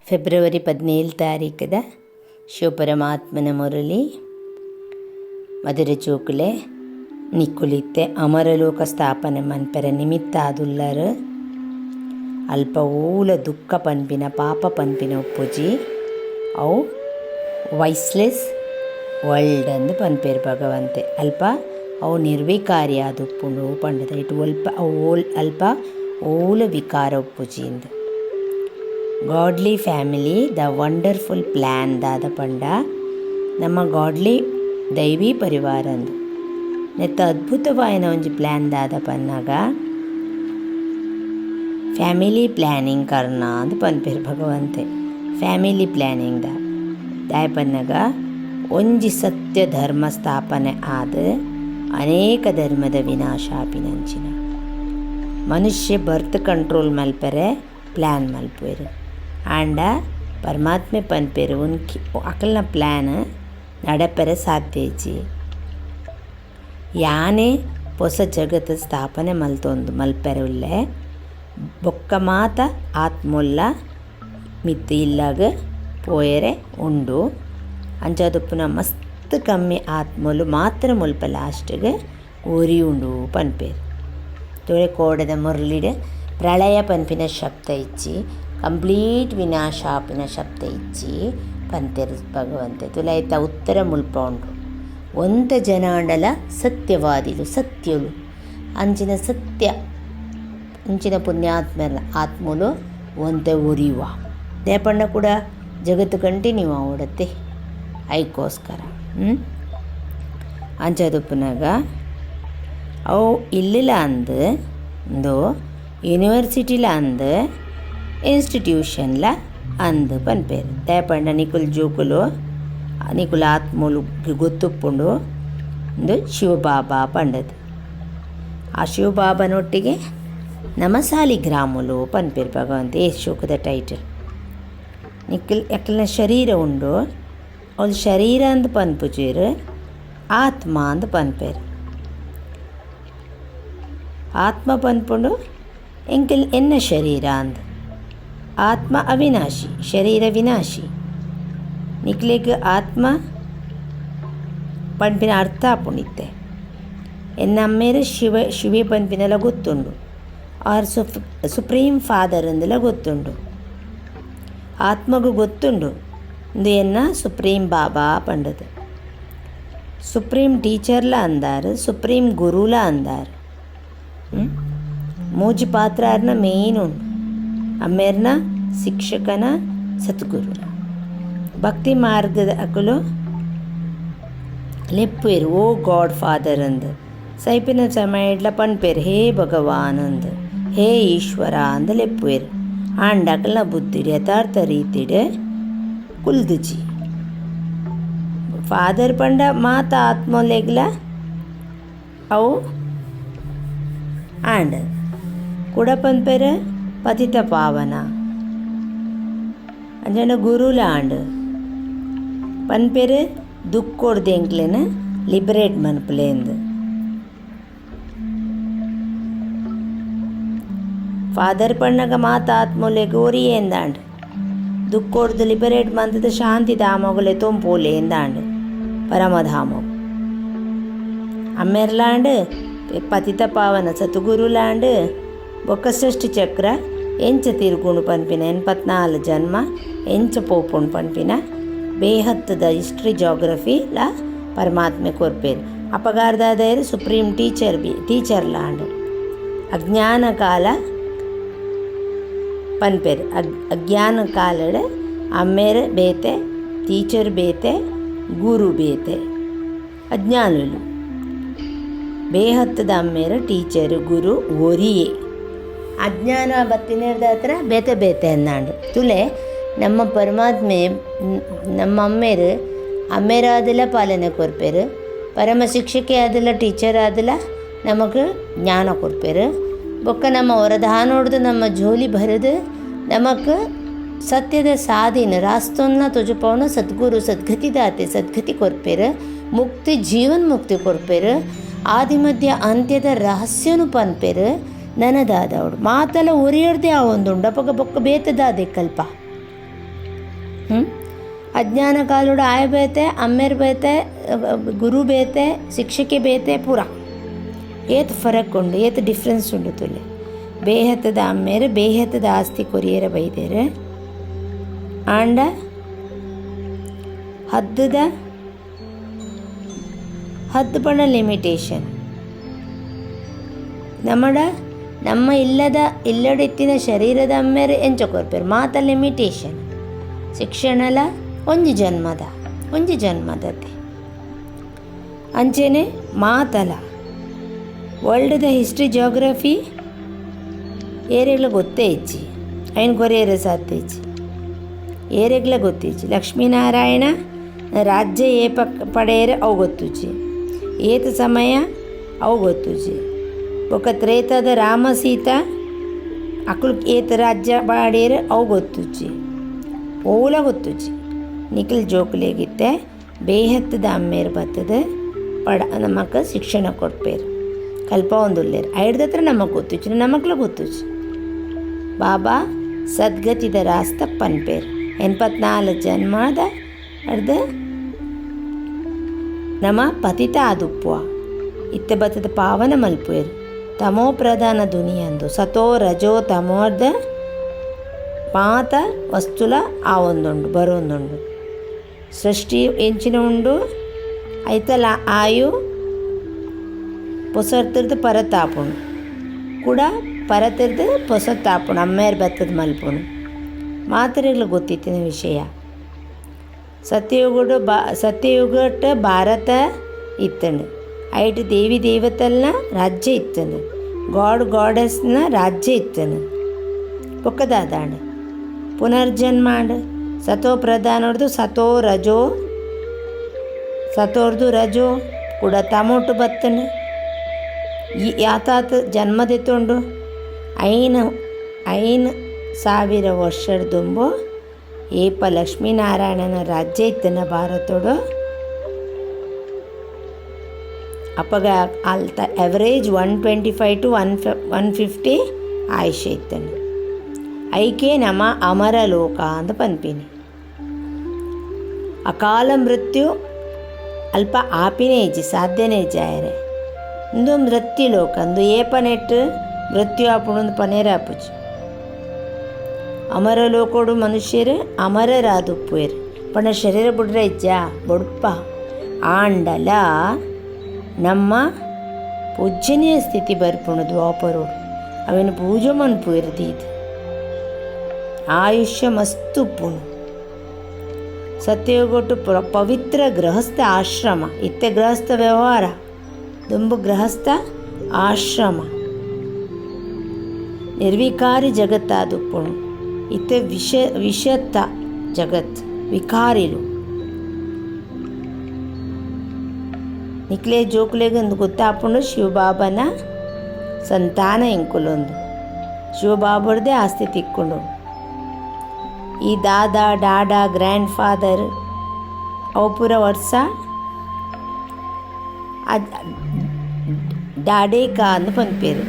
February 17 ತಾರೀಕದ ಶಿವಪರಮಾತ್ಮನ Murali ಮಧುರ ಚೋಕುಲೆ ನಿಕ್ಕುಲಿತ್ತೆ ಅಮರಲೋಕ ಸ್ಥಾಪನೆ ಮನ್ಪೆರ ನಿಮಿತ್ತ ಆದುಲ್ಲರು ಅಲ್ಪ ಓಲ ದುಃಖ ಪನ್ಪಿನ ಪಾಪ ಪನ್ಪಿನ ಉಪ್ಪುಜಿ ಅವು ವೈಸ್ಲೆಸ್ ವರ್ಲ್ಡ್ ಅಂದು ಪನ್ಪೇರು ಭಗವಂತೆ ಅಲ್ಪ ಅವು ನಿರ್ವಿಕಾರಿ ಆದುಪ್ಪುಂಡು ಪಂಡದ ಇಟ್ಟು ಅಲ್ಪ ಓಲ ವಿಕಾರ ಉಪ್ಪುಜಿಂದು ಗಾಡ್ಲಿ ಫ್ಯಾಮಿಲಿ ದ ವಂಡರ್ಫುಲ್ ಪ್ಲ್ಯಾನ್ ದಾದ ಪಂಡ ನಮ್ಮ ಗಾಡ್ಲಿ ದೈವಿ ಪರಿವಾರ ಅಂದು ನೆತ್ತ ಅದ್ಭುತವಾಯಿನ ಒಂಜಿ ಪ್ಲ್ಯಾನ್ ದಾದ ಪನ್ನಾಗ ಫ್ಯಾಮಿಲಿ ಪ್ಲ್ಯಾನಿಂಗ್ ಕರ್ನ ಅಂತ ಪನ್ಪೇರು ಭಗವಂತೆ ಫ್ಯಾಮಿಲಿ ಪ್ಲ್ಯಾನಿಂಗ್ ದಾಯ ಪನ್ನಾಗ ಒಂಜಿ ಸತ್ಯ ಧರ್ಮ ಸ್ಥಾಪನೆ ಆದ ಅನೇಕ ಧರ್ಮದ ವಿನಾಶ ಆಪಿನಂಚಿನ ಮನುಷ್ಯ ಬರ್ತ್ ಕಂಟ್ರೋಲ್ ಮಲ್ಪರೆ ಪ್ಲ್ಯಾನ್ ಮಲ್ಪೇರು ಆಂಡ ಪರಮಾತ್ಮೆ ಪನ್ಪೇರು ಅಕಲ್ನ ಪ್ಲ್ಯಾನ್ ನಡಪೆರೆ ಸಾಧ್ಯ ಇಜ್ಜಿ ಯಾನೇ ಹೊಸ ಜಗತ್ತು ಸ್ಥಾಪನೆ ಮಲ್ಪೆರೆ ಉಳ್ಳೆ ಬೊಕ್ಕ ಮಾತ ಆತ್ಮೊಲ್ಲ ಮಿತ್ತು ಇಲ್ಲಾಗ ಪೋಯರೆ ಉಂಡು ಅಂಚಾದುಪ್ಪುನ ಮಸ್ತ್ ಕಮ್ಮಿ ಆತ್ಮಲು ಮಾತ್ರ ಮುಲ್ಪ ಲಾಸ್ಟ್ಗೆ ಓರಿ ಉಂಡು ಪನ್ಪೇರು ತೋಳೆ ಕೋಡದ ಮುರಳಿಡೆ ಪ್ರಳಯ ಪನ್ಪಿನ ಶಬ್ದ ಇಚ್ಚಿ ಕಂಪ್ಲೀಟ್ ವಿನಾಶ ಆಪಿನ ಶಬ್ದ ಇಚ್ಚಿ ಪಂತೆರು ಭಗವಂತೆ ತುಲೈತ ಉತ್ತರ ಮುಲ್ಪ ಉಂಡು ಒಂತ ಜನಾಂಡಲ ಸತ್ಯವಾದಿಲು ಸತ್ಯಲು ಅಂಚಿನ ಸತ್ಯ ಇಂಚಿನ ಪುಣ್ಯಾತ್ಮರ ಆತ್ಮಲು ಒಂತೆ ಒರಿಯುವ ದೇಪಣ್ಣ ಕೂಡ ಜಗತ್ತು ಕಂಟಿನ್ಯೂ ಓಡತ್ತೆ ಐಕೋಸ್ಕರ ಅಂಚದುಪ್ಪನಾಗ ಅವು ಇಲ್ಲಿಲ್ಲ ಅಂದು ಯೂನಿವರ್ಸಿಟಿಲ ಅಂದು ಇನ್ಸ್ಟಿಟ್ಯೂಷನ್ಲ ಅಂದು ಪನ್ಪೇರು ದೇಪಂಡ ನಿಕುಲ್ ಜೋಕುಲು ನಿಕುಲ ಆತ್ಮಲು ಗೊತ್ತುಪ್ಪುಂಡು ಒಂದು ಶಿವಬಾಬಾ ಪಂಡದು ಆ ಶಿವಬಾಬನೊಟ್ಟಿಗೆ ನಮ್ಮ ಸಾಲಿಗ್ರಾಮುಲು ಪನ್ಪೇರು ಭಗವಂತ ಶೋಕದ ಟೈಟಲ್ ನಿಖಿಲ್ ಎಕ್ಕಲ್ನ ಶರೀರ ಉಂಡು ಅವ್ಳು ಶರೀರ ಅಂದು ಪನ್ಪುಜೇರು ಆತ್ಮ ಅಂದು ಪನ್ಪೇರು ಆತ್ಮ ಪನ್ಪುಂಡು ಎಂಕಲ್ ಎನ್ನ ಶರೀರ ಅಂದು ಆತ್ಮ ಅವಿನಾಶಿ ಶರೀರ ವಿನಾಶಿ ನಿಕ್ಲೆಗ್ ಆತ್ಮ ಪನ್ಪಿನ ಅರ್ಥ ಆಪುಂಡಿತ್ತೆ ಎನ್ನ ಅಮ್ಮೇರು ಶಿವೇ ಪನ್ಪಿನೆಲ್ಲ ಗೊತ್ತುಂಡು ಆರ್ ಸುಪ್ರೀಂ ಫಾದರ್ ಅಂದೆಲ್ಲ ಗೊತ್ತುಂಡು ಆತ್ಮಗೂ ಗೊತ್ತುಂಡು ಇಂದು ಎನ್ನ ಸುಪ್ರೀಂ ಬಾಬಾ ಪಂಡದು ಸುಪ್ರೀಂ ಟೀಚರ್ಲ ಅಂದಾರು ಸುಪ್ರೀಂ ಗುರುಲ ಅಂದಾರು ಮೂಜಿ ಪಾತ್ರನ ಮೇನ್ ಉಂಡು ಅಮ್ಮೇರ್ನ ಶಿಕ್ಷಕನ ಸದ್ಗುರುನ ಭಕ್ತಿ ಮಾರ್ಗದ ಅಕಲು ಲೆಪ್ಪೇರು ಓ ಗಾಡ್ ಫಾದರ್ ಅಂದು ಸೈಪಿನ ಸಮಯಡ್ಲ ಪನ್ಪೇರು ಹೇ ಭಗವಾನ್ ಅಂದು ಹೇ ಈಶ್ವರ ಅಂದು ಲೆಪ್ಪೇರು ಆಂಡ ಅಕಲ್ನ ಬುದ್ಧಿಡ್ ಯಥಾರ್ಥ ರೀತಿಡ್ ಕುಲ್ದುಜಿ ಫಾದರ್ ಪಂಡ ಮಾತ ಆತ್ಮಲೆಗ್ಲ ಅವು ಆಂಡ ಕೂಡ ಪನ್ಪೇರು ಪತಿತ ಪಾವನ ಅಂಜನ ಗುರುಲ ಆಂಡ್ ಪನ್ಪೇರು ದುಕ್ಕೋಡ್ದು ಎಂಕ್ಲೆನ ಲಿಬರೇಟ್ ಮನ್ಪುಲೇಂದು ಫಾದರ್ ಪಣ್ಣಗ ಮಾತ ಆತ್ಮೋಲೆಗ್ ಒರಿಯೇಂದಾಂಡ್ ದುಕ್ಕೋಡ್ದು ಲಿಬರೇಟ್ ಮಂತದ ಶಾಂತಿ ಧಾಮಗುಲೆ ತೊಂಪೋಲೆ ಎಂದಾಂಡ್ ಪರಮಧಾಮ ಅಮ್ಮೆರ್ಲಾಂಡ್ ಪತಿತ ಪಾವನ ಸತುಗುರುಲಾಂಡ್ ಬೊಕ್ಕ ಸೃಷ್ಟಿ ಚಕ್ರ ಎಂಚ ತಿರುಗುಂಡು ಪನ್ಪಿನ 84 ಜನ್ಮ ಎಂಚ ಪೋಪುಂಡು ಪನ್ಪಿನ ಬೇಹತ್ತದ ಹಿಸ್ಟ್ರಿ ಜಾಗ್ರಫಿಲ ಪರಮಾತ್ಮೆ ಕೊರ್ಪೇರು ಅಪಗಾರ್ದಾದಯರು ಸುಪ್ರೀಂ ಟೀಚರ್ಲಾಂಡ್ ಅಜ್ಞಾನ ಕಾಲ ಪನ್ಪೇರು ಅಜ್ಞಾನ ಕಾಲಡ್ ಅಮ್ಮೇರು ಬೇತೆ ಟೀಚರ್ ಬೇತೆ ಗುರು ಬೇತೆ ಅಜ್ಞಾನುಲು ಬೇಹತ್ತದ ಅಮ್ಮೇರು ಟೀಚರು ಗುರು ಒರಿಯೇ ಅಜ್ಞಾನ ಬತ್ತಿನೇರ್ದ ಹತ್ರ ಬೇತೆ ಬೇತೆ ಅನ್ನಾಂಡು ತುಲೆ ನಮ್ಮ ಪರಮಾತ್ಮೆ ನಮ್ಮ ಅಮ್ಮೇರಾದೆಲ್ಲ ಪಾಲನೆ ಕೊರ್ಪೇರು ಪರಮ ಶಿಕ್ಷಕಿ ಆದಲ್ಲ ಟೀಚರ್ ಆದಲ್ಲ ನಮಗೆ ಜ್ಞಾನ ಕೊರ್ಪೇರು ಬೊಕ್ಕ ನಮ್ಮ ವರದಾನ ಹೊಡೆದು ನಮ್ಮ ಜೋಲಿ ಬರೆದು ನಮಗೆ ಸತ್ಯದ ಸಾಧೀನ ರಾಸ್ತೋನ್ನ ತುಜಪವನ ಸದ್ಗುರು ಸದ್ಗತಿ ದಾತೆ ಸದ್ಗತಿ ಕೊರ್ಪೇರು ಮುಕ್ತಿ ಜೀವನ್ ಮುಕ್ತಿ ಕೊರ್ಪೇರು ಆದಿ ಮಧ್ಯ ಅಂತ್ಯದ ರಹಸ್ಯನು ಪನ್ಪೇರು ನನದಾದವಡು ಮಾತಲ್ಲ ಒರಿಯರ್ದೇ ಆ ಒಂದುಂಡು ಅಪಗ ಬೊಕ್ಕ ಬೇತದಾದೆ ಕಲ್ಪ अज्ञान कालोड आय बेते अम्मेर बेते गुरु बेते शिक्षके बेते पूरा ಏತ್ ಫರಕ್ ಉಂಡು ಏತ್ ಡಿಫ್ರೆನ್ಸ್ ಉಂಡು ತುಲೆ ಬೇಹತ್ತದ ಅಮ್ಮೇರು ಬೇಹತ್ತದ ಆಸ್ತಿ ಕೊರಿಯರ ಬೈದೇರು ಆಂಡ ಹದ್ದು ಪಣ ಲಿಮಿಟೇಷನ್ ನಮ್ಮ ಇಲ್ಲಡಿತ್ತಿನ ಶರೀರದ ಅಮ್ಮೇರು ಎಂಚ ಕೊರ್ಪೇರು ಮಾತ ಲಿಮಿಟೇಷನ್ ಶಿಕ್ಷಣಲ ಒಂಜಿ ಜನ್ಮದತೆ ಅಂಚೆನೆ ಮಾತಲ ವರ್ಲ್ಡ್ದ ಹಿಸ್ಟ್ರಿ ಜಿಯೋಗ್ರಫಿ ಏರೆಗ್ಲ ಗೊತ್ತೇ ಇಜ್ಜಿ ಐನ್ ಕೊರಿಯರ ಸಾಧ್ಯ ಇಜ್ಜಿ ಏರೆಗ್ಲ ಗೊತ್ತಿಜ್ಜಿ ಲಕ್ಷ್ಮೀನಾರಾಯಣ ರಾಜ್ಯ ಪಡೆಯರೆ ಅವು ಗೊತ್ತುಜ್ಜಿ ಏತ ಸಮಯ ಅವು ಗೊತ್ತುಜ್ಜಿ ಬೊಕ ತ್ರೇತದ ರಾಮ ಸೀತಾ ಅಕ್ಲು ಏತ ರಾಜ್ಯ ಪಾಡೇರೆ ಅವು ಗೊತ್ತುಜ್ಜಿ ಓಲ ಗೊತ್ತುಜ್ಜಿ ನಿಖಿಲ್ ಜೋಕ್ಲೇಗಿತ್ತೆ ಬೇಹತ್ತದ ಅಮ್ಮೇರು ಬತ್ತದ ನಮಕ್ ಶಿಕ್ಷಣ ಕೊಡ್ಪೇರು ಕಲ್ಪ ಒಂದುಲ್ಲೇರು ಐಡ್ದತ್ರ ನಮಗೆ ಗೊತ್ತುಚ್ಚು ನಮಕ್ಲ ಗೊತ್ತುಚ್ಚು ಬಾಬಾ ಸದ್ಗತಿದ ರಾಸ್ತ ಪನ್ಪೇರು 84 ಜನ್ಮದ ಅರ್ಧ ನಮ್ಮ ಪತಿತ ಆದುಪ್ಪುವ ಇತ್ತೆ ಬತ್ತದ ಪಾವನ ಮಲ್ಪೇರು ತಮೋ ಪ್ರಧಾನ ದುನಿಯಂದು ಸತೋ ರಜೋ ತಮೋರ್ಧ ಪಾತ ವಸ್ತುಲ ಆ ಒಂದುಂಡು ಬರೋಂದುಂಡು ಸೃಷ್ಟಿ ಎಂಚಿನ ಉಂಡು ಐತಲ ಆಯು ಪೊಸರ್ತಿರ್ದು ಪರತಾಪುಣು ಕೂಡ ಪರತಿರ್ದು ಪೊಸತ್ತಾಪುಣು ಅಮ್ಮೇರು ಬತ್ತದ ಮಲ್ಪುಣು ಮಾತ್ರೆಗಳು ಗೊತ್ತಿತ್ತಿನ ವಿಷಯ ಸತ್ಯಯುಗಟ ಭಾರತ ಇತ್ತಂಡು ಐಟ್ ದೇವಿ ದೇವತಲ್ನ ರಾಜ್ಯ ಇತ್ತಂಡು ಗಾಡೆಸ್ನ ರಾಜ್ಯ ಇತ್ತಂಡು ಪೊಕ್ಕದಾದಾಂಡು ಪುನರ್ಜನ್ಮಾಂಡು ಸತೋ ಪ್ರಧಾನೋರ್ದು ಸತೋರ್ದು ರಜೋ ಕೂಡ ತಮೋಟು ಬತ್ತಂಡು ಯಾತಾತ ಜನ್ಮದೆತ್ತುಂಡು ಐನ್ 1000 ವರ್ಷದ ದುಂಬು ಏಪ ಲಕ್ಷ್ಮೀನಾರಾಯಣನ ರಾಜ್ಯ ಇತ್ತನ ಭಾರತೋಡು ಅಪ್ಪಗ ಅಲ್ತ ಎವರೇಜ್ 125 to 150 ಆಯುಷ ಇತ್ತನು ಐಕೆ ನಮ್ಮ ಅಮರ ಲೋಕ ಅಂತ ಪನ್ಪಿನಿ ಅಕಾಲ ಮೃತ್ಯು ಅಲ್ಪ ಆಪಿನೇ ಇಜ್ಜಿ ಸಾಧ್ಯನೇ ಇಜ್ಜಾಯರೆ ಇಂದು ಮೃತ್ಯು ಲೋಕ ಅಂದು ಏಪನೆಟ್ಟು ಮೃತ್ಯು ಆಪುಣಂದು ಪನೇರ ಆಪುಜಿ ಅಮರ ಲೋಕೋಡು ಮನುಷ್ಯರು ಅಮರರಾದುಪ್ಪುವೆರು ಪಣ ಶರೀರ ಬಿಡ್ರೆ ಇಜ್ಜ ಬೊಡ್ಪ ಆಂಡಲ ನಮ್ಮ ಪೂಜ್ಯನೀಯ ಸ್ಥಿತಿ ಬರ್ಪುಣು ದ್ವಾಪರೋಡು ಅವನು ಪೂಜೆ ಮನ್ಪುವೆರು ದೀದು ಆಯುಷ್ಯ ಮಸ್ತು ಉಪ್ಪುಣು ಸತ್ಯಗೊಟ್ಟು ಪವಿತ್ರ ಗೃಹಸ್ಥ ಆಶ್ರಮ ಇತ್ತೆ ಗೃಹಸ್ಥ ವ್ಯವಹಾರ ದುಂಬು ಗೃಹಸ್ಥ ಆಶ್ರಮ ನಿರ್ವಿಕಾರಿ ಜಗತ್ತಾದುಪ್ಪುಣು ಇತ್ತೆ ವಿಷತ್ತ ಜಗತ್ ವಿಕಾರಿಲು ನಿಕ್ಲೆ ಜೋಕ್ಲೆಗೊಂದು ಗೊತ್ತಾಪುಂಡು ಶಿವಬಾಬನ ಸಂತಾನ ಎಂಕುಲೊಂದು ಶಿವಬಾಬರ್ದೇ ಆಸ್ತಿ ತಿಕ್ಕೊಂಡು ಈ ದಾದಾ ಡಾಡಾ ಗ್ರ್ಯಾಂಡ್ ಫಾದರ್ ಅವು ಪೂರ ವರ್ಷ ಡಾಡೇಕ ಅಂದು ಪನ್ಪೇರು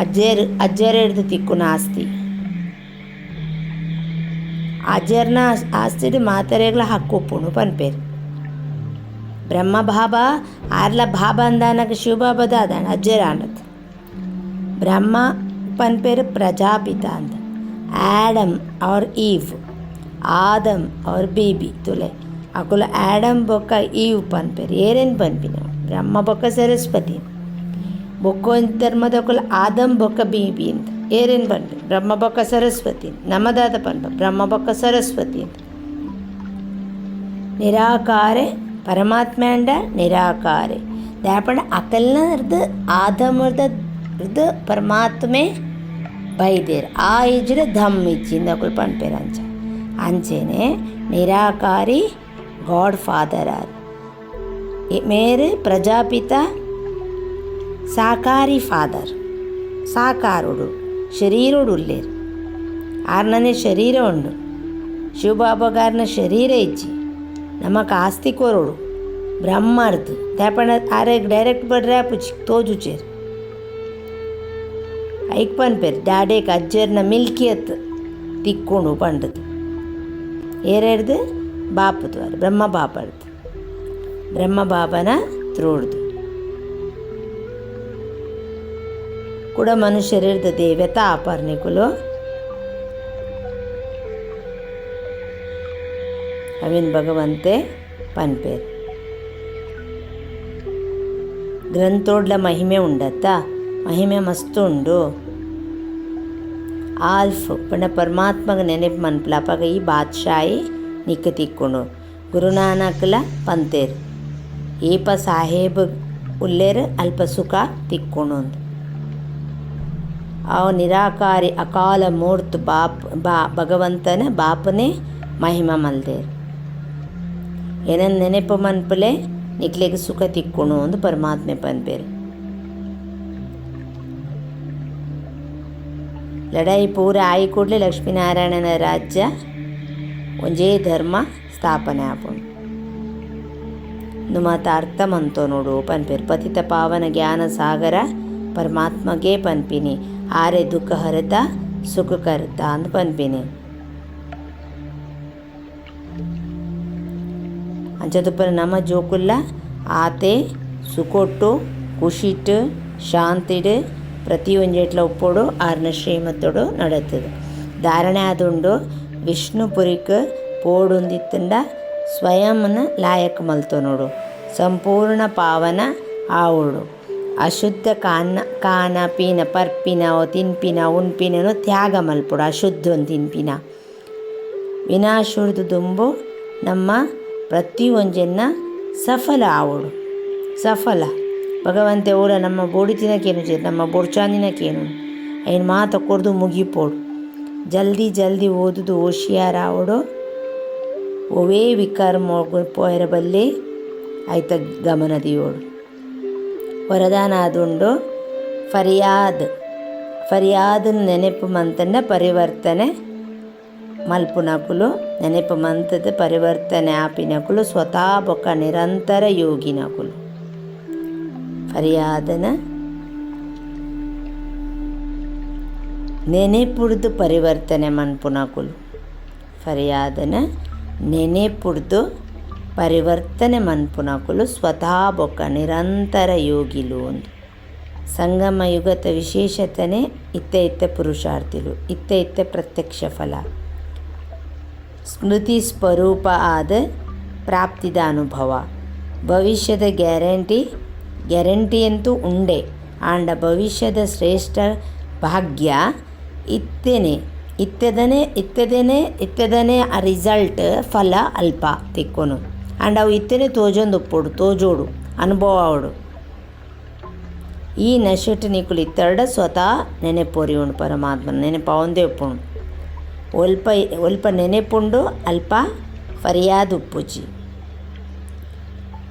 ಅಜ್ಜರ ಹಿಡ್ದು ತಿಕ್ಕುನ ಆಸ್ತಿ ಅಜ್ಜರ್ನ ಆಸ್ತಿ ಮಾತರೆಗಳ ಹಕ್ಕೊಪ್ಪುಣು ಪನ್ಪೇರು ಬ್ರಹ್ಮ ಬಾಬಾ ಆರ್ಲ ಬಾಬಾ ಅಂದಾನಗ ಶಿವಬಾಬಾ ದಾದಾಣ ಅಜ್ಜರ ಆಂಡತ್ ಬ್ರಹ್ಮ ಪನ್ಪೇರು ಪ್ರಜಾಪಿತ ಅಂತ ಆಡಮ್ और ईव आदम और बीबी तुले अकुल आडम बೊಕ್ಕ ಈವ್ ಪನ್ಪೇರು ಏರೇನು ಪನ್ಪಿನ ಬ್ರಹ್ಮ ಬೊಕ್ಕ ಸರಸ್ವತಿ ಬೊಕ್ಕ ಧರ್ಮದೊಕ್ಕಲು ಆದಮ್ ಬೊಕ್ಕ ಬೀಬಿ ಅಂತ ಏರೇನು ಪನ್ಪೇರು ಬ್ರಹ್ಮ ಬೊಕ್ಕ ಸರಸ್ವತಿ ನಮ್ಮದಾದ ಪನ್ಪ ಬ್ರಹ್ಮ ಬೊಕ್ಕ ಸರಸ್ವತಿ ಅಂತ ನಿರಾಕಾರೆ ಪರಮಾತ್ಮ ಅಂಡ ನಿರಾಕಾರೆ ದಾಪಣ ಅಕಲ್ನ ಇರ್ದು ಆದಮರ್ದು ಪರಮಾತ್ಮೆ ಬೈದೇರು ಆ ಇಜ್ರ ಧಮ್ ಇಜ್ಜಿಂದ ಅಕುಲ್ ಪನ್ಪೇರು ಅಂಚೆನೆ ನಿರಾಕಾರಿ ಗಾಡ್ ಫಾದರ್ ಆರ್ ಮೇರೆ ಪ್ರಜಾಪಿತ ಸಾಕಾರಿ ಫಾದರ್ ಸಾಕಾರುಡು ಶರೀರೋಡು ಉಲ್ಲೇರು ಆರ್ನನೆ ಶರೀರ ಉಂಡು ಶಿವಬಾಬಾಗಾರನ ಶರೀರ ಇಜ್ಜಿ ನಮಕ್ ಆಸ್ತಿ ಕೊರೋಡು ಬ್ರಹ್ಮರ್ದು ದಾಪಣ ಆರೆಗ್ ಡೈರೆಕ್ಟ್ ಬಡ್ರೆ ಆಪುಜಿ ತೋಜುಚೇರು ಐಕ್ ಪನ್ಪೇರು ಡಾಡೇಕ್ ಅಜ್ಜರ್ನ ಮಿಲ್ಕಿಯತ್ ತಿಕ್ಕೊಂಡು ಪಂಡದು ಏರ್ದು ಬಾಪದು ಅದು ಬ್ರಹ್ಮ ಬಾಪಡ್ದು ಬ್ರಹ್ಮ ಬಾಬನ ತ್ರೋಡ್ದು ಕೂಡ ಮನುಷ್ಯರಿರ್ದು ದೇವತಾ ಆಪರ್ಣಿಕುಲು ಅವಿನ ಭಗವಂತೆ ಪನ್ಪೇರು ಗ್ರಂಥೋಡ್ಲ ಮಹಿಮೆ ಉಂಡತ್ತ ಮಹಿಮೆ ಮಸ್ತು ಉಂಡು ಆಲ್ಫ್ ಪಂಡ ಪರಮಾತ್ಮಗ ನೆನಪು ಮನ್ಪಲ ಅಪಾಗ ಈ ಬಾದ್ಶಾಯಿ ನಿಕ್ಕ ತಿಕ್ಕೊಂಡು ಗುರುನಾನಕ್ಲ ಪಂತೇರು ಏಪ ಸಾಹೇಬ್ ಉಲ್ಲೇರು ಅಲ್ಪ ಸುಖ ತಿಕ್ಕೊಂಡು ಅವ ನಿರಾಕಾರಿ ಅಕಾಲ ಮೂರ್ತು ಭಗವಂತನ ಬಾಪನೇ ಮಹಿಮಾ ಮಲ್ದೇರು ಏನನ್ನು ನೆನಪು ಮನ್ಪಲೆ ನಿಕ್ಲೆಗೆ ಸುಖ ತಿಕ್ಕೊಂಡು ಒಂದು ಪರಮಾತ್ಮೆ ಪನ್ಪೇರು ಲಡಾಯಿ ಪೂರ ಆಯಿ ಕೂಡಲೇ ಲಕ್ಷ್ಮೀನಾರಾಯಣನ ರಾಜ್ಯ ಒಂಜೇ ಧರ್ಮ ಸ್ಥಾಪನೆ ಆಪುಂಡು ಮಾತ ಅರ್ಥ ಮಂತೋ ನೋಡು ಪನ್ಪೇರು ಪತಿತ ಪಾವನ ಜ್ಞಾನ ಸಾಗರ ಪರಮಾತ್ಮಗೆ ಪನ್ಪಿನಿ ಆರೆ ದುಃಖ ಹರತ ಸುಖ ಕರ್ತ ಅಂತ ಪನ್ಪಿನಿ ಅಂಚದುಪ್ಪರ ನಮ್ಮ ಜೋಕುಲ್ಲ ಆತೆ ಸುಕೊಟ್ಟು ಖುಷಿಟ್ಟು ಶಾಂತಿಡು ಪ್ರತಿಯೊಂಜೆಟ್ಲ ಉಪ್ಪೋಡು ಆರ್ನ ಶ್ರೀಮತ್ತೋಡು ನಡೀತದೆ ಧಾರಣೆ ಆದುಂಡು ವಿಷ್ಣುಪುರಿಕ್ ಪೋಡುಂದಿತ್ತಂಡ ಸ್ವಯಂನ ಲಾಯಕ್ ಮಲ್ತು ನೋಡು ಸಂಪೂರ್ಣ ಪಾವನ ಆವುಡು ಅಶುದ್ಧ ಕಾನ ಪೀನ ಪರ್ಪಿನ ತಿನ್ಪಿನ ಉಣ್ಪಿನೂ ತ್ಯಾಗ ಮಲ್ಪುಡು ಅಶುದ್ಧ ತಿನ್ಪಿನ ವಿನಾಶುರ್ದು ದುಂಬು ನಮ್ಮ ಪ್ರತಿಯೊಂಜನ್ನ ಸಫಲ ಆವುಡು ಸಫಲ ಭಗವಂತೆ ಓಲ ನಮ್ಮ ಬೋಡಿತಿನಕೇನು ಚೇರು ನಮ್ಮ ಬೊಡ್ಚಾಂದಿನಕೇನು ಐನು ಮಾತ ಕೊಡ್ದು ಮುಗಿಪೋಡು ಜಲ್ದಿ ಜಲ್ದಿ ಓದುದು ಹೋಶಿಯಾರ ಆವಡು ಒವೇ ವಿಕಾರ ಪೋಯರ ಬಲ್ಲಿ ಆಯ್ತ ಗಮನದಿಯೋಡು ವರದಾನ ಆದುಂಡು ಫರಿಯಾದನ ನೆನಪು ಮಂತನ ಪರಿವರ್ತನೆ ಮಲ್ಪುನಕುಲು ನೆನಪು ಮಂತದ ಪರಿವರ್ತನೆ ಆಪಿನಕುಲು ಸ್ವತಃ ಬೊಕ್ಕ ನಿರಂತರ ಯೋಗಿನಕುಲು ಫರಿಯಾದನ ನೆನೆಪುಡ್ದು ಪರಿವರ್ತನೆ ಮನ್ಪುನಕುಲು ಫರಿಯಾದನ ನೆನೆಪುಡ್ದು ಪರಿವರ್ತನೆ ಮನ್ಪುನಕುಲು ಸ್ವತಃ ಬೊಕ್ಕ ನಿರಂತರ ಯೋಗಿಲು ಒಂದು ಸಂಗಮ ಯುಗದ ವಿಶೇಷತನೆ ಇತ್ತ ಪುರುಷಾರ್ಥಿಲು ಇತ್ತ ಪ್ರತ್ಯಕ್ಷ ಫಲ ಸ್ಮೃತಿ ಸ್ವರೂಪ ಆದ ಪ್ರಾಪ್ತಿದ ಅನುಭವ ಭವಿಷ್ಯದ ಗ್ಯಾರಂಟಿ ಅಂತೂ ಉಂಡೆ ಆಂಡ ಭವಿಷ್ಯದ ಶ್ರೇಷ್ಠ ಭಾಗ್ಯ ಇತ್ತದನೇ ಆ ರಿಸಲ್ಟ್ ಫಲ ಅಲ್ಪ ತಿಕ್ಕೊನು ಆಂಡ್ ಅವು ಇತ್ತನೇ ತೋಜೊಂದು ಉಪ್ಪೋಡು ತೋಜೋಡು ಅನುಭವ ಅವಡು ಈ ನಶೆಟ್ ನಿಕುಲು ಇತ್ತರ್ಡ ಸ್ವತಃ ನೆನೆಪೋರಿ ಉಂಡು ಪರಮಾತ್ಮನ ನೆನಪು ಅವಂದೇ ಉಪ್ಪುಂಡು ಒಲ್ಪ ನೆನೆಪುಂಡು ಅಲ್ಪ ಫರಿಯಾದ ಉಪ್ಪುಜಿ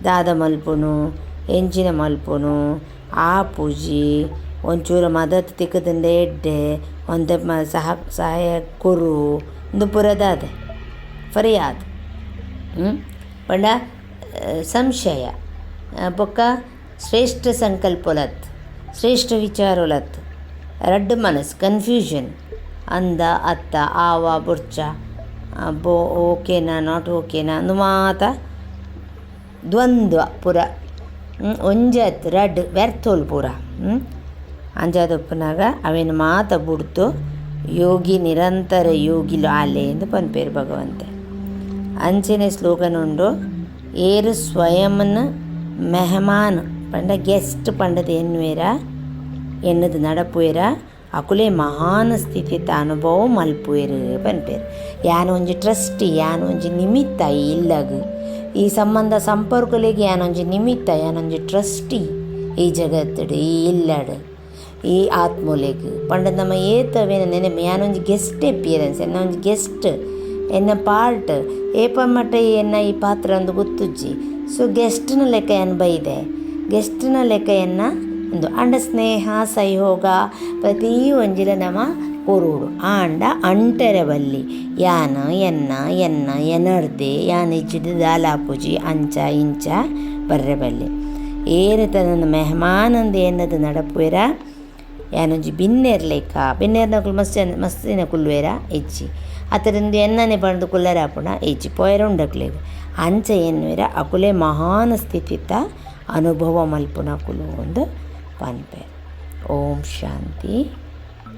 ದಾದ ಮಲ್ಪುನು ಎಂಚಿನ ಮಲ್ಪುನು ಆ ಪೂಜಿ ಒಂಚೂರು ಮದತ್ ತಿಕ್ಕದಂಡೆ ಎಡ್ಡೆ ಒಂದೆ ಸಹಾಯ ಕುರು ಒಂದು ಪುರದಾದ ಫರಿಯಾದ್ ಪಂಡ ಸಂಶಯ ಬೊಕ್ಕ ಶ್ರೇಷ್ಠ ಸಂಕಲ್ಪೊಲತ್ ಶ್ರೇಷ್ಠ ವಿಚಾರೊಲತ್ ರಡ್ಡ್ ಮನಸ್ ಕನ್ಫ್ಯೂಷನ್ ಅಂದ ಅತ್ತ ಆವ ಬುರ್ಚ ಓಕೆನಾ ನಾಟ್ ಓಕೆನಾ ಅಂದು ಮಾತ ದ್ವಂದ್ವ ಪುರ ಒಂಜತ್ ರಡ್ ವ್ಯರ್ಥೋಲ್ ಪೂರ ಅಂಜಾದೊಪ್ಪನಾಗ ಅವೇನು ಮಾತ ಬುಡ್ತು ಯೋಗಿ ನಿರಂತರ ಯೋಗಿಲು ಆಲೆ ಎಂದು ಪನ್ಪೇರು ಭಗವಂತೆ ಅಂಚನೆ ಸ್ಲೋಗನ್ ಉಂಡು ಏರು ಸ್ವಯಂನ ಮೆಹಮಾನ್ ಪಂಡ ಗೆಸ್ಟ್ ಪಂಡದ ಎನ್ನುವೇರ ಎನ್ನದು ನಡಪುವೆರ ಅಕುಲೆ ಮಹಾನ್ ಸ್ಥಿತಿತ ಅನುಭವ ಮಲ್ಪುವೆರು ಪನ್ಪೇರು ಯಾನೊಂಜಿ ಟ್ರಸ್ಟಿ ಯಾನೊಂಜಿ ನಿಮಿತ್ತ ಇಲ್ಲಗ್ ಈ ಸಂಬಂಧ ಸಂಪರ್ಕಲೆಗೆ ಯಾನೊಂಜಿ ನಿಮಿತ್ತ ಯಾನೊಂಜಿ ಟ್ರಸ್ಟಿ ಈ ಜಗತ್ತಡು ಈ ಇಲ್ಲಡು ಈ ಆತ್ಮೂಲೆಗ್ ಪಂಡ ನಮ್ಮ ಏತವೇನ ನೆನಪು ಯಾನೊಂಜಿ ಗೆಸ್ಟ್ ಅಪಿಯರೆನ್ಸ್ ಎನ್ನ ಒಂಜಿ ಗೆಸ್ಟ್ ಎನ್ನ ಪಾರ್ಟ್ ಏಪ ಮಟ್ಟ ಎನ್ನ ಈ ಪಾತ್ರ ಅಂದು ಗೊತ್ತುಜ್ಜಿ ಸೊ ಗೆಸ್ಟ್ನ ಲೆಕ್ಕ ಎನ್ನ ಬೈದೆ ಗೆಸ್ಟ್ನ ಲೆಕ್ಕ ಎನ್ನ ಒಂದು ಅಂಡ ಸ್ನೇಹ ಸಹಯೋಗ ಪ್ರತಿ ಒಂಜಿಲ ನಮ್ಮ ಕೊರುಡು ಆಂಡ ಅಂಟೆರೆ ಬಲ್ಲಿ ಯಾನ ಎನ್ನ ಎನರ್ದೆ ಯಾನ ಇಜ್ಜಿದ ದಾಲಾಪುಜಿ ಅಂಚ ಇಂಚ ಬರ್ರೆ ಬಲ್ಲಿ ಏರಿತ ನನ್ನ ಮೆಹಮಾನಂದು ಎನ್ನದು ನಡಪುವೆರ ಯಾನೊಂಜಿ ಬಿನ್ನೆರ್ ಲೆಕ್ಕ ಬಿನ್ನೆರ್ನ ಕುಲು ಮಸ್ತಿನ ಕುಲ್ವೇರ ಇಜ್ಜಿ ಅತರಿಂದ ಎನ್ನನೆ ಪಂಡು ಕುಲ್ಲರಾಪುಣ ಈಚಿಪೋಯರ ಉಂಡಕ್ಲೆಗ್ ಅಂಚ ಎನ್ನುವರ ಅಕುಲೆ ಮಹಾನ ಸ್ಥಿತಿತ ಅನುಭವ ಮಲ್ಪುನ ಕುಲು ಒಂದು ಪನ್ಪೆ. ಓಂ ಶಾಂತಿ.